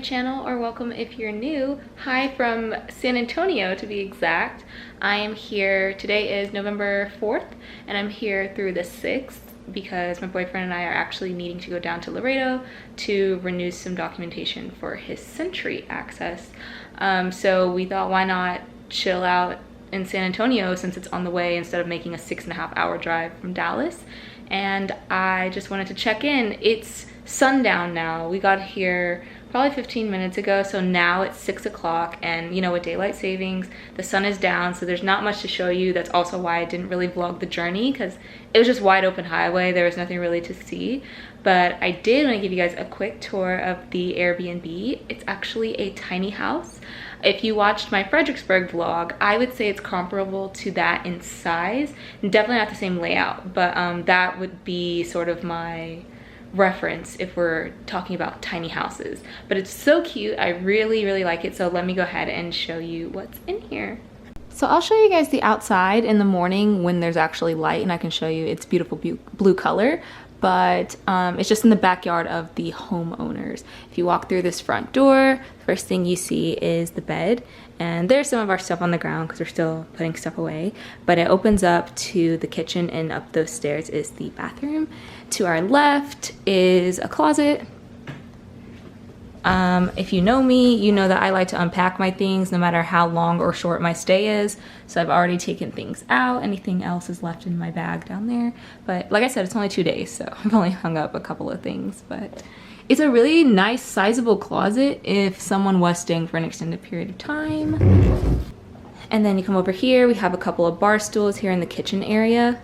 channel, or welcome if you're new. Hi from San Antonio to be exact. I am here, today is November 4th, and I'm here through the 6th because my boyfriend and I are actually needing to go down to Laredo to renew some documentation for his SENTRI access. So we thought, why not chill out in San Antonio since it's on the way instead of making a 6.5-hour drive from Dallas. And I just wanted to check in. It's sundown now. We got here probably 15 minutes ago, so now it's 6 o'clock, and you know, with daylight savings, the sun is down, so there's not much to show you. That's also why I didn't really vlog the journey, because it was just wide open highway. There was nothing really to see, but I did want to give you guys a quick tour of the Airbnb. It's actually a tiny house. If you watched my Fredericksburg vlog, I would say it's comparable to that in size. Definitely not the same layout, but that would be sort of my reference if we're talking about tiny houses. But it's so cute. I really like it. So let me go ahead and show you what's in here. So I'll show you guys the outside in the morning when there's actually light, and I can show you its beautiful blue color. But it's just in the backyard of the homeowners. If you walk through this front door, first thing you see is the bed, and there's some of our stuff on the ground because we're still putting stuff away, but it opens up to the kitchen, and up those stairs is the bathroom. To our left is a closet. If you know me, you know that I like to unpack my things no matter how long or short my stay is. So I've already taken things out. Anything else is left in my bag down there. But like I said, it's only 2 days, so I've only hung up a couple of things. But it's a really nice, sizable closet if someone was staying for an extended period of time. And then you come over here, we have a couple of bar stools here in the kitchen area.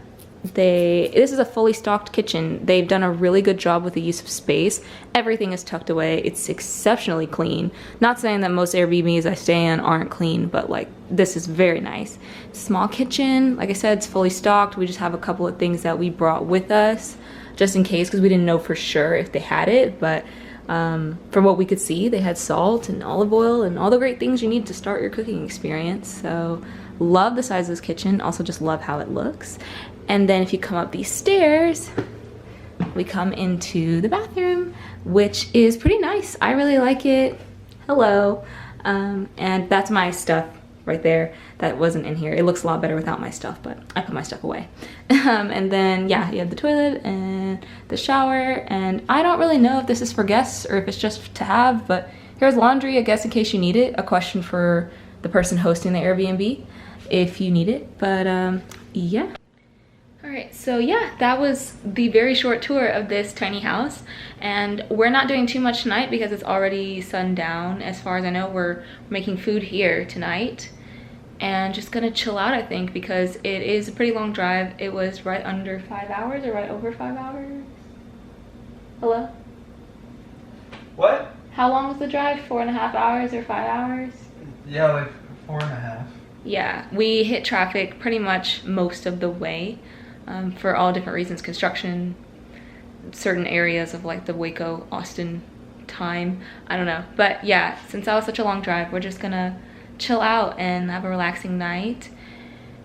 This is a fully stocked kitchen. They've done a really good job with the use of space. Everything is tucked away. It's exceptionally clean. Not saying that most Airbnbs I stay in aren't clean, but like this is very nice. Small kitchen, like I said, it's fully stocked. We just have a couple of things that we brought with us just in case, because we didn't know for sure if they had it, but from what we could see, they had salt and olive oil and all the great things you need to start your cooking experience. So love the size of this kitchen. Also just love how it looks. And then if you come up these stairs, we come into the bathroom, which is pretty nice. I really like it. Hello. And that's my stuff right there. That wasn't in here. It looks a lot better without my stuff, but I put my stuff away. And then, yeah, you have the toilet and the shower. And I don't really know if this is for guests or if it's just to have, but here's laundry, I guess, in case you need it. A question for the person hosting the Airbnb if you need it. But yeah. Alright, so yeah, that was the very short tour of this tiny house, and we're not doing too much tonight because it's already sundown. As far as I know, we're making food here tonight and just gonna chill out, I think, because it is a pretty long drive. It was right under 5 hours or right over 5 hours. Hello? What? How long was the drive? 4.5 hours or 5 hours? Yeah, like 4.5. Yeah, we hit traffic pretty much most of the way. For all different reasons, construction, certain areas of like the Waco, Austin time, I don't know. But yeah, since that was such a long drive, we're just gonna chill out and have a relaxing night.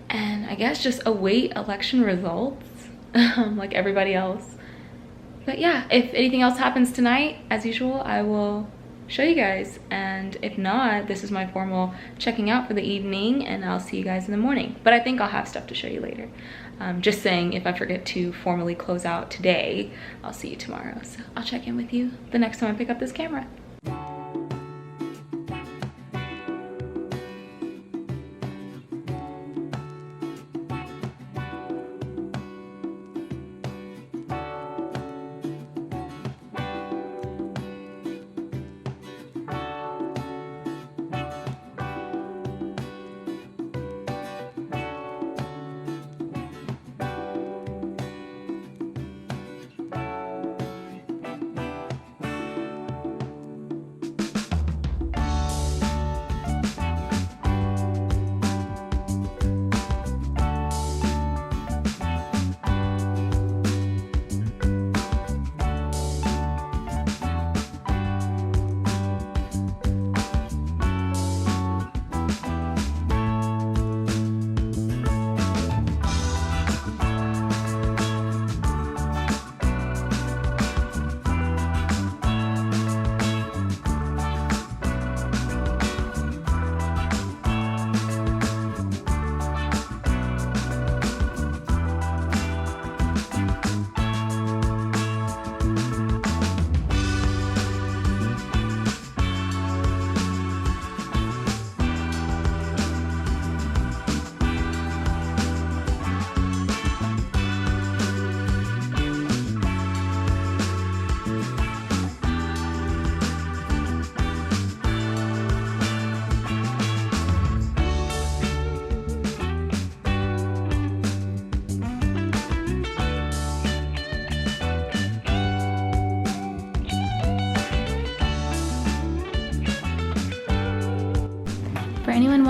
And I guess just await election results like everybody else. But yeah, if anything else happens tonight, as usual, I will show you guys. And if not, this is my formal checking out for the evening, and I'll see you guys in the morning. But I think I'll have stuff to show you later. Just saying, if I forget to formally close out today, I'll see you tomorrow. So I'll check in with you the next time I pick up this camera.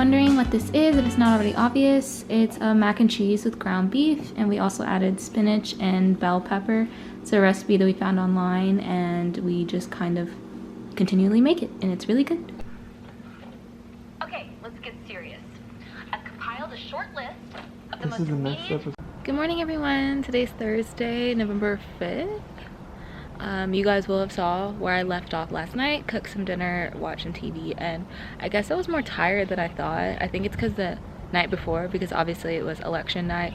wondering what this is, if it's not already obvious, it's a mac and cheese with ground beef, and we also added spinach and bell pepper. It's a recipe that we found online, and we just kind of continually make it, and it's really good. Okay, let's get serious. I've compiled a short list of the most immediate... Good morning, everyone. Today's Thursday, November 5th. You guys will have saw where I left off last night, cooked some dinner, watching TV, and I guess I was more tired than I thought. I think it's because the night before, because obviously it was election night,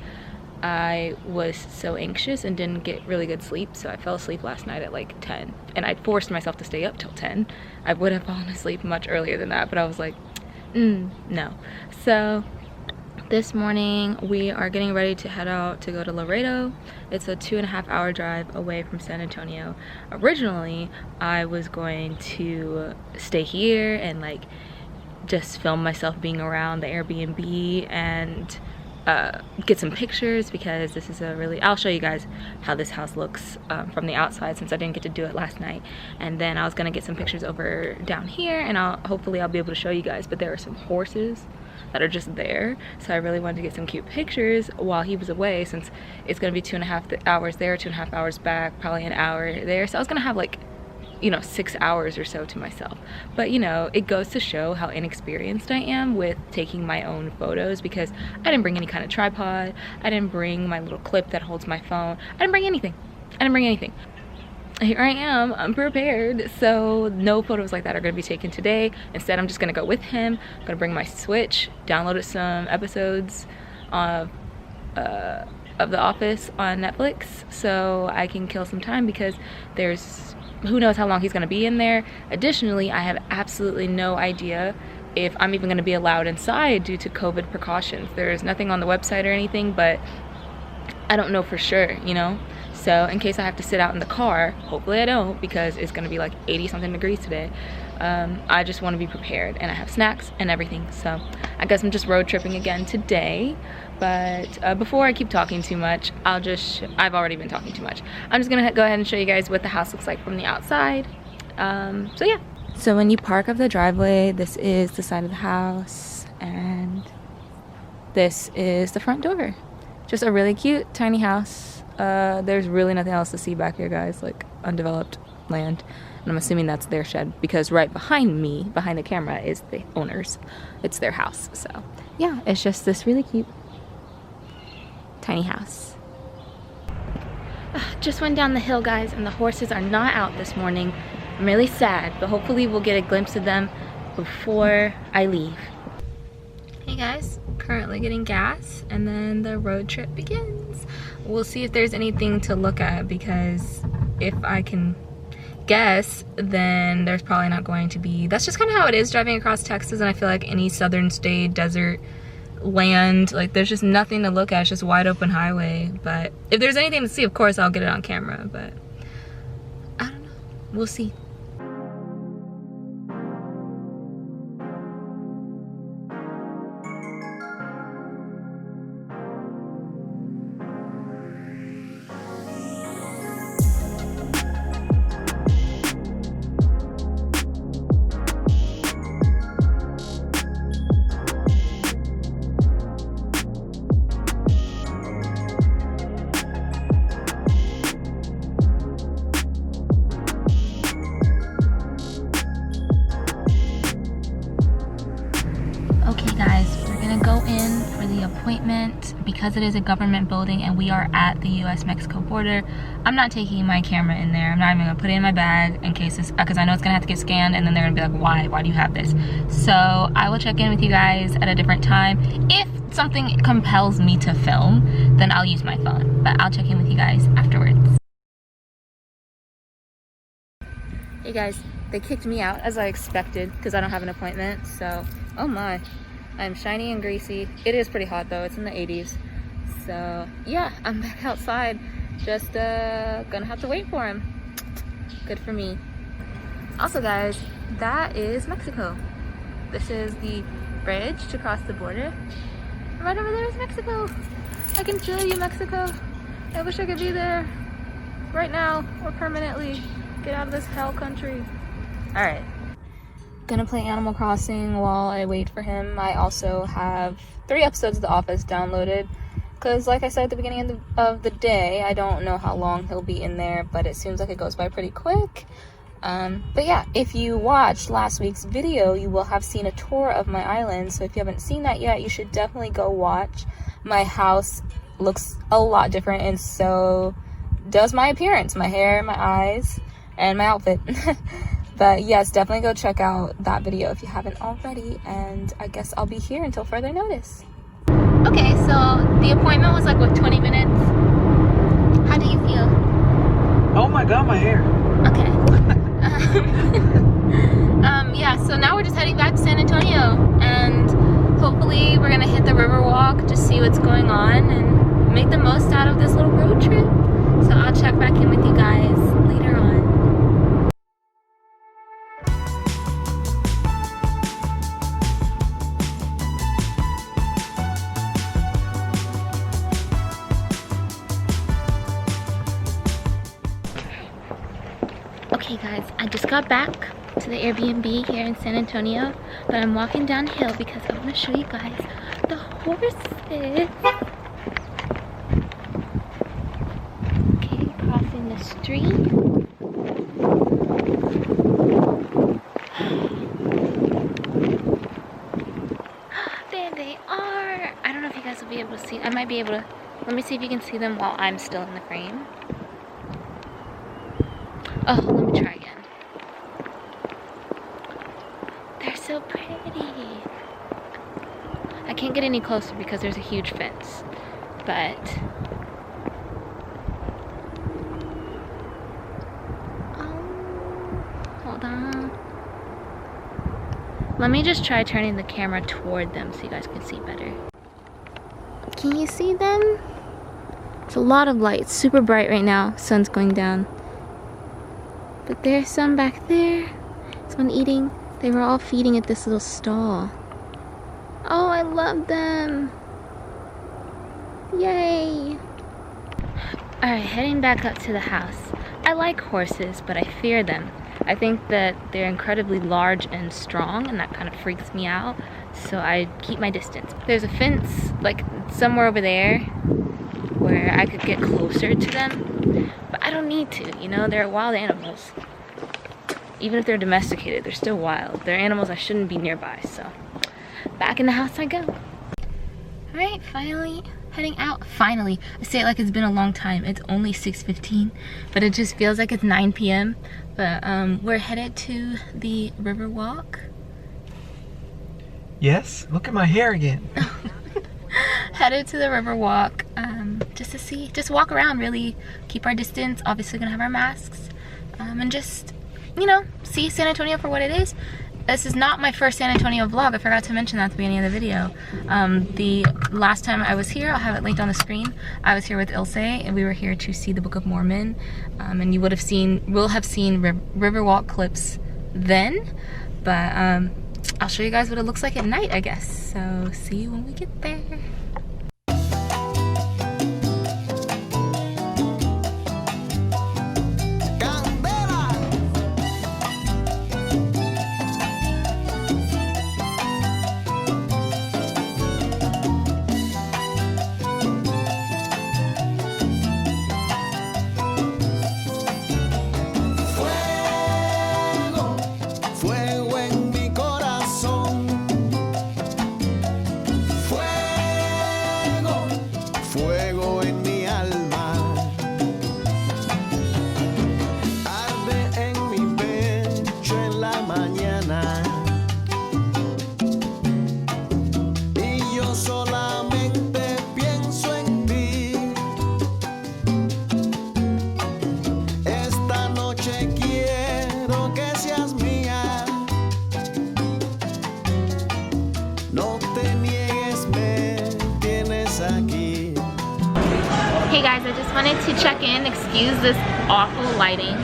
I was so anxious and didn't get really good sleep, so I fell asleep last night at like 10, and I forced myself to stay up till 10. I would have fallen asleep much earlier than that, but I was like, no. So this morning we are getting ready to head out to go to Laredo. It's a 2.5 hour drive away from San Antonio. Originally I was going to stay here and like just film myself being around the Airbnb and get some pictures, because this is a really, I'll show you guys how this house looks from the outside, since I didn't get to do it last night. And then I was gonna get some pictures over down here, and hopefully I'll be able to show you guys, but there are some horses that are just there, so I really wanted to get some cute pictures while he was away, since it's gonna be 2.5 hours there, 2.5 hours back, probably an hour there, so I was gonna have like, you know, 6 hours or so to myself. But you know, it goes to show how inexperienced I am with taking my own photos, because I didn't bring any kind of tripod, I didn't bring my little clip that holds my phone, I didn't bring anything. Here I am, unprepared, so no photos like that are gonna be taken today. Instead, I'm just gonna go with him. I'm gonna bring my Switch, downloaded some episodes of The Office on Netflix, so I can kill some time, because there's who knows how long he's gonna be in there. Additionally, I have absolutely no idea if I'm even gonna be allowed inside due to COVID precautions. There's nothing on the website or anything, but I don't know for sure, you know? So in case I have to sit out in the car, hopefully I don't, because it's gonna be like 80 something degrees today. I just wanna be prepared, and I have snacks and everything. So I guess I'm just road tripping again today. But before I keep talking too much, I've already been talking too much. I'm just gonna go ahead and show you guys what the house looks like from the outside. So yeah. So when you park up the driveway, this is the side of the house, and this is the front door. Just a really cute, tiny house. There's really nothing else to see back here, guys, like undeveloped land. And I'm assuming that's their shed, because right behind me, behind the camera, is the owner's. It's their house. So yeah, it's just this really cute tiny house. Just went down the hill, guys, and the horses are not out this morning. I'm really sad, but hopefully we'll get a glimpse of them before I leave. Hey guys, currently getting gas, and then the road trip begins. We'll see if there's anything to look at, because if I can guess, then there's probably not going to be. That's just kind of how it is driving across Texas, and I feel like any southern state, desert land, like there's just nothing to look at. It's just wide open highway. But if there's anything to see, of course I'll get it on camera, but I don't know, we'll see. Appointment because it is a government building and we are at the US-Mexico border. I'm not taking my camera in there. I'm not even gonna put it in my bag in case it's, because I know it's gonna have to get scanned, and then they're gonna be like, why do you have this? So I will check in with you guys at a different time. If something compels me to film, then I'll use my phone, but I'll check in with you guys afterwards. Hey guys, they kicked me out as I expected because I don't have an appointment, so oh my. I'm shiny and greasy. It is pretty hot though, it's in the 80s. So yeah, I'm back outside. Just gonna have to wait for him. Good for me. Also guys, that is Mexico. This is the bridge to cross the border. Right over there is Mexico. I can feel you, Mexico. I wish I could be there right now or permanently. Get out of this hell country. All right. gonna play Animal Crossing while I wait for him. I also have 3 episodes of The Office downloaded because, like I said at the beginning of the day, I don't know how long he'll be in there, but it seems like it goes by pretty quick. But yeah, if you watched last week's video, you will have seen a tour of my island, so if you haven't seen that yet, you should definitely go watch. My house looks a lot different, and so does my appearance, my hair, my eyes, and my outfit. But yes, definitely go check out that video if you haven't already, and I guess I'll be here until further notice. Okay, so the appointment was like, what, 20 minutes? How do you feel? Oh my god, my hair. Okay. Yeah, so now we're just heading back to San Antonio, and hopefully we're gonna hit the Riverwalk, just see what's going on, and make the most out of this little road trip. So I'll check back in with you guys later on. Okay guys, I just got back to the Airbnb here in San Antonio, but I'm walking downhill because I want to show you guys the horses. Okay, crossing the street. There they are. I don't know if you guys will be able to see. I might be able to. Let me see if you can see them while I'm still in the frame. Oh, let me try again. They're so pretty. I can't get any closer because there's a huge fence, but hold on. Let me just try turning the camera toward them so you guys can see better. Can you see them? It's a lot of light. It's super bright right now. Sun's going down. But there's some back there. There's one eating. They were all feeding at this little stall. Oh, I love them. Yay. Alright, heading back up to the house. I like horses, but I fear them. I think that they're incredibly large and strong, and that kind of freaks me out. So I keep my distance. There's a fence, like somewhere over there, where I could get closer to them. But I don't need to, you know, they're wild animals. Even if they're domesticated, they're still wild. They're animals I shouldn't be nearby, so back in the house I go. Alright, finally heading out. Finally. I say it like it's been a long time. It's only 6:15, but it just feels like it's 9 p.m. But we're headed to the Riverwalk. Yes, look at my hair again. Headed to the Riverwalk just to see, just walk around, really keep our distance. Obviously gonna have our masks, and just, you know, see San Antonio for what it is. This is not my first San Antonio vlog. I forgot to mention that at the beginning of the video. The last time I was here, I'll have it linked on the screen, I was here with Ilse, and we were here to see the Book of Mormon, and you will have seen Riverwalk clips then, but I'll show you guys what it looks like at night, I guess. So see you when we get there. Hey guys, I just wanted to check in, excuse this awful lighting.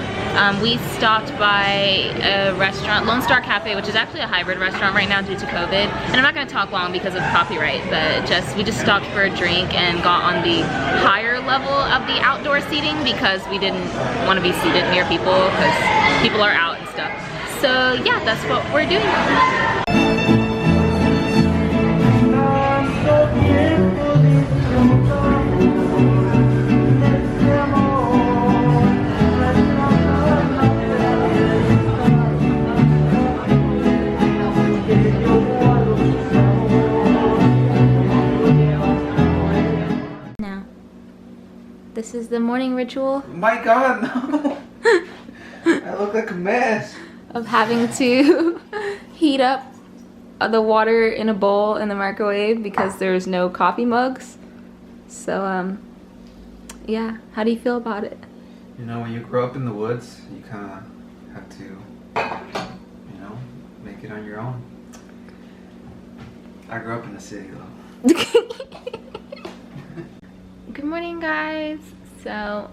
We stopped by a restaurant, Lone Star Cafe, which is actually a hybrid restaurant right now due to COVID. And I'm not gonna talk long because of copyright, but we just stopped for a drink and got on the higher level of the outdoor seating because we didn't want to be seated near people because people are out and stuff. So yeah, that's what we're doing. Now, this is the morning ritual. My God, no. I look like a mess. Of having to heat up the water in a bowl in the microwave because there's no coffee mugs. So yeah, how do you feel about it? You know, when you grow up in the woods, you kind of have to, you know, make it on your own. I grew up in the city though. Good morning, guys. So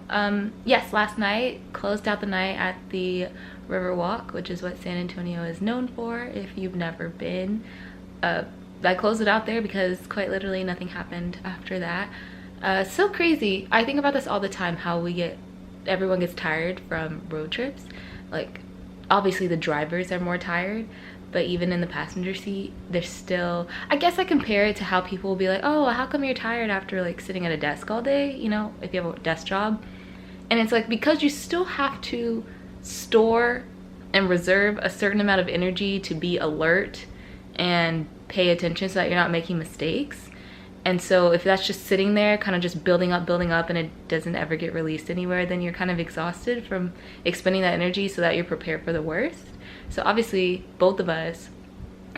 yes, last night closed out the night at the Riverwalk, which is what San Antonio is known for if you've never been. I closed it out there because quite literally nothing happened after that. So crazy. I think about this all the time, how everyone gets tired from road trips. Like, obviously the drivers are more tired, but even in the passenger seat, there's still, I guess I compare it to how people will be like, oh, how come you're tired after like sitting at a desk all day, you know, if you have a desk job. And it's like, because you still have to store and reserve a certain amount of energy to be alert and pay attention so that you're not making mistakes. And so if that's just sitting there kind of just building up and it doesn't ever get released anywhere, then you're kind of exhausted from expending that energy so that you're prepared for the worst. So obviously both of us,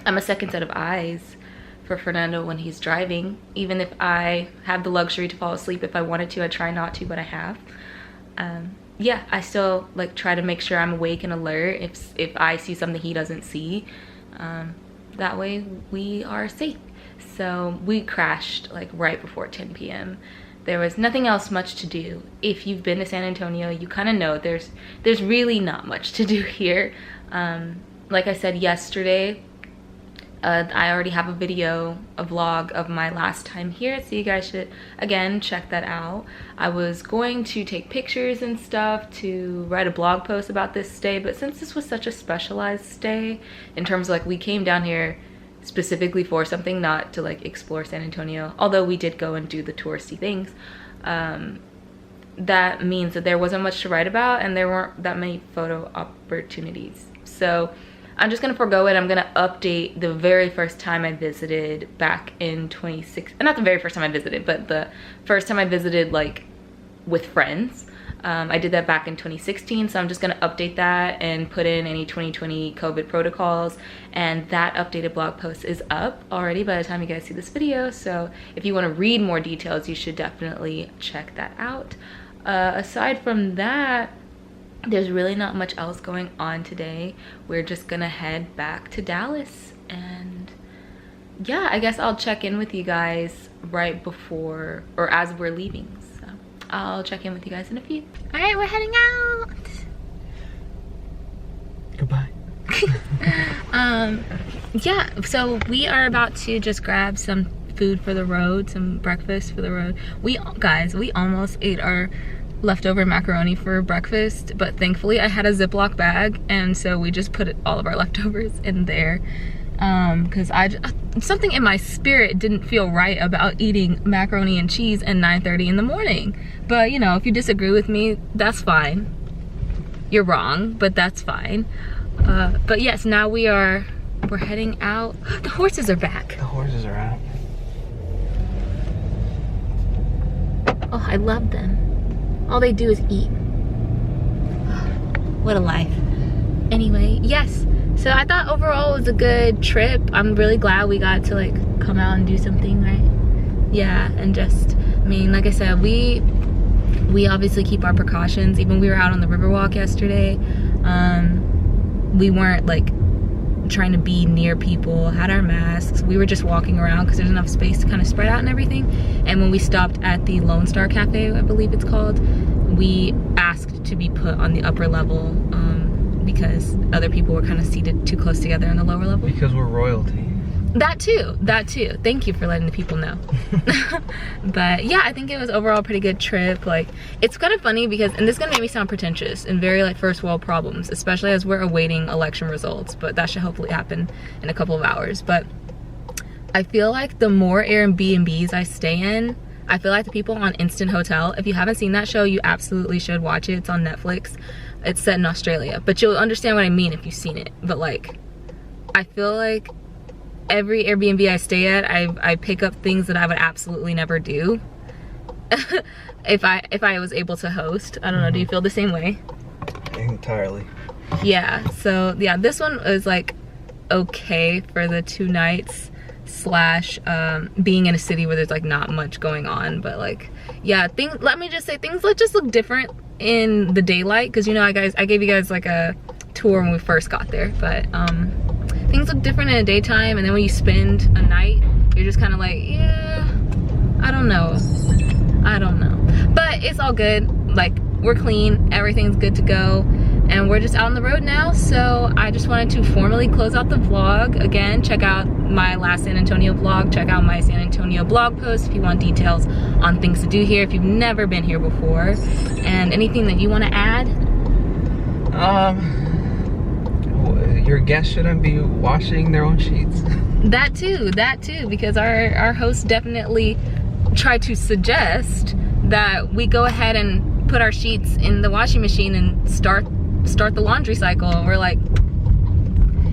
I'm a second set of eyes for Fernando when he's driving. Even if I have the luxury to fall asleep if I wanted to, I try not to, but I have. Yeah, I still like try to make sure I'm awake and alert if I see something he doesn't see. That way we are safe. So we crashed like right before 10 p.m. There was nothing else much to do. If you've been to San Antonio, you kind of know there's really not much to do here. Like I said yesterday, I already have a vlog of my last time here, so you guys should again check that out. I was going to take pictures and stuff to write a blog post about this stay, but since this was such a specialized stay in terms of like we came down here specifically for something, not to like explore San Antonio, although we did go and do the touristy things, that means that there wasn't much to write about and there weren't that many photo opportunities. So I'm just gonna forego it. I'm gonna update the very first time I visited back in 2016. Not the very first time I visited, but the first time I visited like with friends. I did that back in 2016, so I'm just gonna update that and put in any 2020 COVID protocols, and that updated blog post is up already by the time you guys see this video. So if you wanna read more details, you should definitely check that out. Aside from that, there's really not much else going on today. We're just gonna head back to Dallas, and yeah, I guess I'll check in with you guys right before or as we're leaving. So I'll check in with you guys in a few. All right, we're heading out. Goodbye. Yeah, so we are about to just grab some food for the road, some breakfast for the road. We almost ate our leftover macaroni for breakfast, but thankfully I had a Ziploc bag, and so we just put all of our leftovers in there, because something in my spirit didn't feel right about eating macaroni and cheese at 9:30 in the morning. But you know, if you disagree with me, that's fine. You're wrong, but that's fine. But yes, now we're heading out. The horses are back. The horses are out. Oh, I love them. All they do is eat. What a life. Anyway, yes. So I thought overall it was a good trip. I'm really glad we got to like come out and do something, right? Yeah, and just, I mean, like I said, we obviously keep our precautions. Even we were out on the Riverwalk yesterday. We weren't like trying to be near people, had our masks. We were just walking around because there's enough space to kind of spread out and everything. And when we stopped at the Lone Star Cafe, I believe it's called, we asked to be put on the upper level because other people were kind of seated too close together on the lower level. Because we're royalty. That too. Thank you for letting the people know. But yeah, I think it was overall a pretty good trip. Like, it's kind of funny because, and this is gonna make me sound pretentious and very like first world problems, especially as we're awaiting election results, but that should hopefully happen in a couple of hours. But I feel like the more Airbnbs I stay in, I feel like the people on Instant Hotel, if you haven't seen that show, you absolutely should watch it. It's on Netflix. It's set in Australia, but you'll understand what I mean if you've seen it. But like, I feel like every Airbnb I stay at, I pick up things that I would absolutely never do if I was able to host. I don't know, do you feel the same way? Entirely. Yeah, so yeah, this one was like okay for the 2 nights slash being in a city where there's like not much going on. But like, yeah, let me just say, things just look different in the daylight, because you know, I gave you guys like a tour when we first got there, but things look different in the daytime, and then when you spend a night, you're just kind of like, yeah, I don't know, but it's all good. Like, we're clean, everything's good to go, and we're just out on the road now. So I just wanted to formally close out the vlog. Again, check out my last San Antonio vlog, check out my San Antonio blog post if you want details on things to do here if you've never been here before. And anything that you want to add? Your guests shouldn't be washing their own sheets. That too, because our host definitely tried to suggest that we go ahead and put our sheets in the washing machine and start the laundry cycle, and we're like,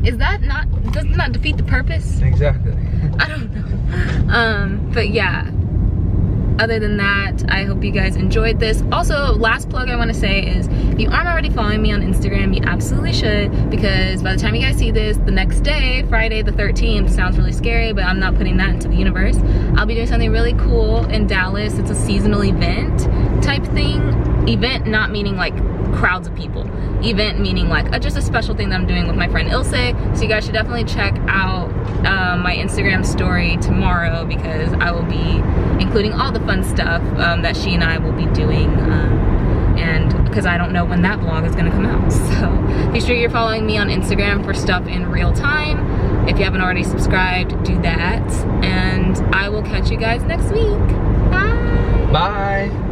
doesn't that defeat the purpose? Exactly. I don't know. But yeah, other than that, I hope you guys enjoyed this. Also, last plug I want to say is, if you aren't already following me on Instagram, you absolutely should, because by the time you guys see this, the next day, Friday the 13th, sounds really scary, but I'm not putting that into the universe, I'll be doing something really cool in Dallas. It's a seasonal event type thing. Event not meaning like crowds of people. Event meaning like just a special thing that I'm doing with my friend Ilse. So you guys should definitely check out my Instagram story tomorrow, because I will be including all the fun stuff that she and I will be doing, and because I don't know when that vlog is gonna come out. So be sure you're following me on Instagram for stuff in real time. If you haven't already subscribed, do that, and I will catch you guys next week. Bye. Bye.